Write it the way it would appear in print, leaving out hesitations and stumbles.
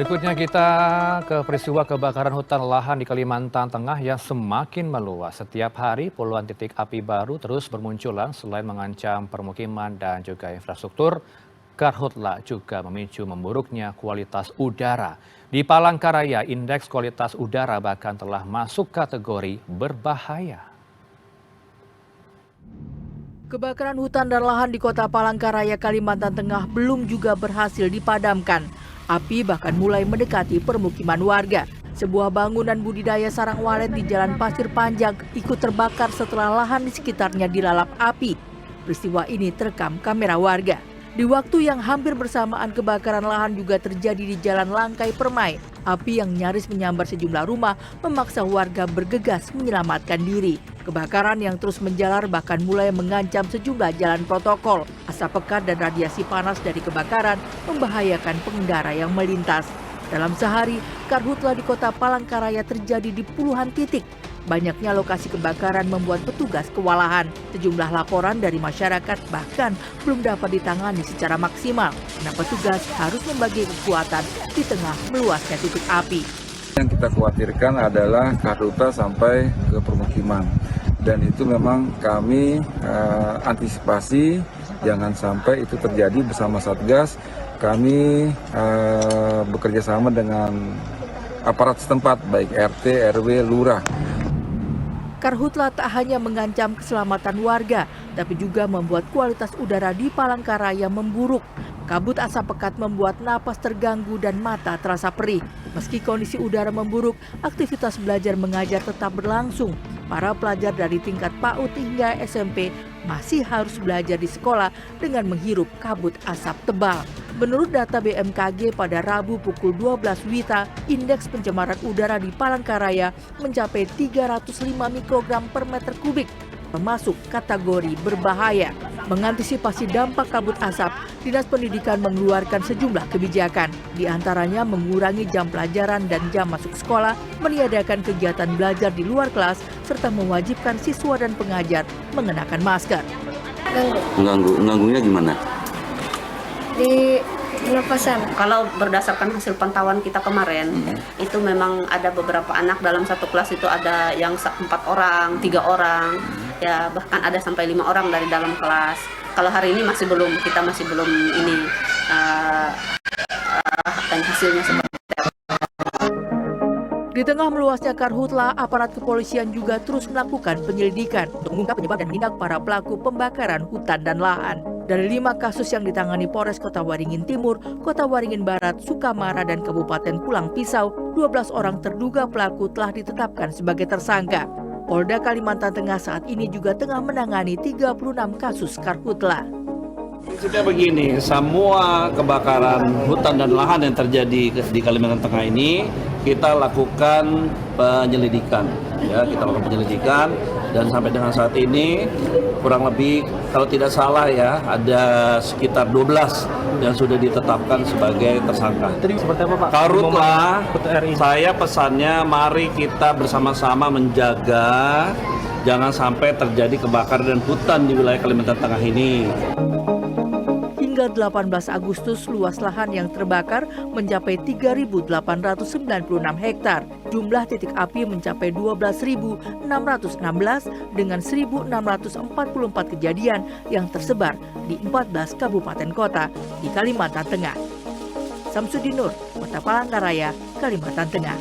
Berikutnya kita ke peristiwa kebakaran hutan lahan di Kalimantan Tengah yang semakin meluas. Setiap hari puluhan titik api baru terus bermunculan selain mengancam permukiman dan juga infrastruktur. Karhutla juga memicu memburuknya kualitas udara. Di Palangkaraya, indeks kualitas udara bahkan telah masuk kategori berbahaya. Kebakaran hutan dan lahan di Kota Palangkaraya, Kalimantan Tengah belum juga berhasil dipadamkan. Api bahkan mulai mendekati permukiman warga. Sebuah bangunan budidaya sarang walet di Jalan Pasir Panjang ikut terbakar setelah lahan di sekitarnya dilalap api. Peristiwa ini terekam kamera warga. Di waktu yang hampir bersamaan kebakaran lahan juga terjadi di Jalan Langkai Permai. Api yang nyaris menyambar sejumlah rumah memaksa warga bergegas menyelamatkan diri. Kebakaran yang terus menjalar bahkan mulai mengancam sejumlah jalan protokol. Asap pekat dan radiasi panas dari kebakaran membahayakan pengendara yang melintas. Dalam sehari, karhutla di Kota Palangkaraya terjadi di puluhan titik. Banyaknya lokasi kebakaran membuat petugas kewalahan. Sejumlah laporan dari masyarakat bahkan belum dapat ditangani secara maksimal karena petugas harus membagi kekuatan di tengah meluasnya titik api. Yang kita khawatirkan adalah karhutla sampai ke permukiman. Dan itu memang kami antisipasi jangan sampai itu terjadi bersama Satgas. Kami bekerja sama dengan aparat setempat baik RT, RW, Lurah. Karhutla tak hanya mengancam keselamatan warga, tapi juga membuat kualitas udara di Palangkaraya memburuk. Kabut asap pekat membuat napas terganggu dan mata terasa perih. Meski kondisi udara memburuk, aktivitas belajar mengajar tetap berlangsung. Para pelajar dari tingkat PAUD hingga SMP masih harus belajar di sekolah dengan menghirup kabut asap tebal. Menurut data BMKG pada Rabu pukul 12 WITA, indeks pencemaran udara di Palangkaraya mencapai 305 mikrogram per meter kubik, termasuk kategori berbahaya. Mengantisipasi dampak kabut asap, Dinas Pendidikan mengeluarkan sejumlah kebijakan, di antaranya mengurangi jam pelajaran dan jam masuk sekolah, meniadakan kegiatan belajar di luar kelas, serta mewajibkan siswa dan pengajar mengenakan masker. Mengganggunya gimana? Di pernapasan. Kalau berdasarkan hasil pantauan kita kemarin, itu memang ada beberapa anak dalam satu kelas itu ada yang 4 orang, 3 orang, ya bahkan ada sampai 5 orang dari dalam kelas. Kalau hari ini kita masih belum ini dan hasilnya seperti apa. Di tengah meluasnya karhutla, aparat kepolisian juga terus melakukan penyelidikan untuk mengungkap penyebab dan tindak para pelaku pembakaran hutan dan lahan. Dari 5 kasus yang ditangani Polres Kota Waringin Timur, Kota Waringin Barat, Sukamara, dan Kabupaten Pulang Pisau, 12 orang terduga pelaku telah ditetapkan sebagai tersangka. Polda Kalimantan Tengah saat ini juga tengah menangani 36 kasus karhutla. Prinsipnya begini, semua kebakaran hutan dan lahan yang terjadi di Kalimantan Tengah ini kita lakukan penyelidikan, dan sampai dengan saat ini kurang lebih kalau tidak salah ya ada sekitar 12 yang sudah ditetapkan sebagai tersangka. Seperti apa Pak? Karhutla, saya pesannya mari kita bersama-sama menjaga jangan sampai terjadi kebakaran hutan di wilayah Kalimantan Tengah ini. Hingga 18 Agustus, luas lahan yang terbakar mencapai 3.896 hektar. Jumlah titik api mencapai 12.616 dengan 1.644 kejadian yang tersebar di 14 kabupaten kota di Kalimantan Tengah. Samsudin Nur, Kota Palangkaraya, Kalimantan Tengah.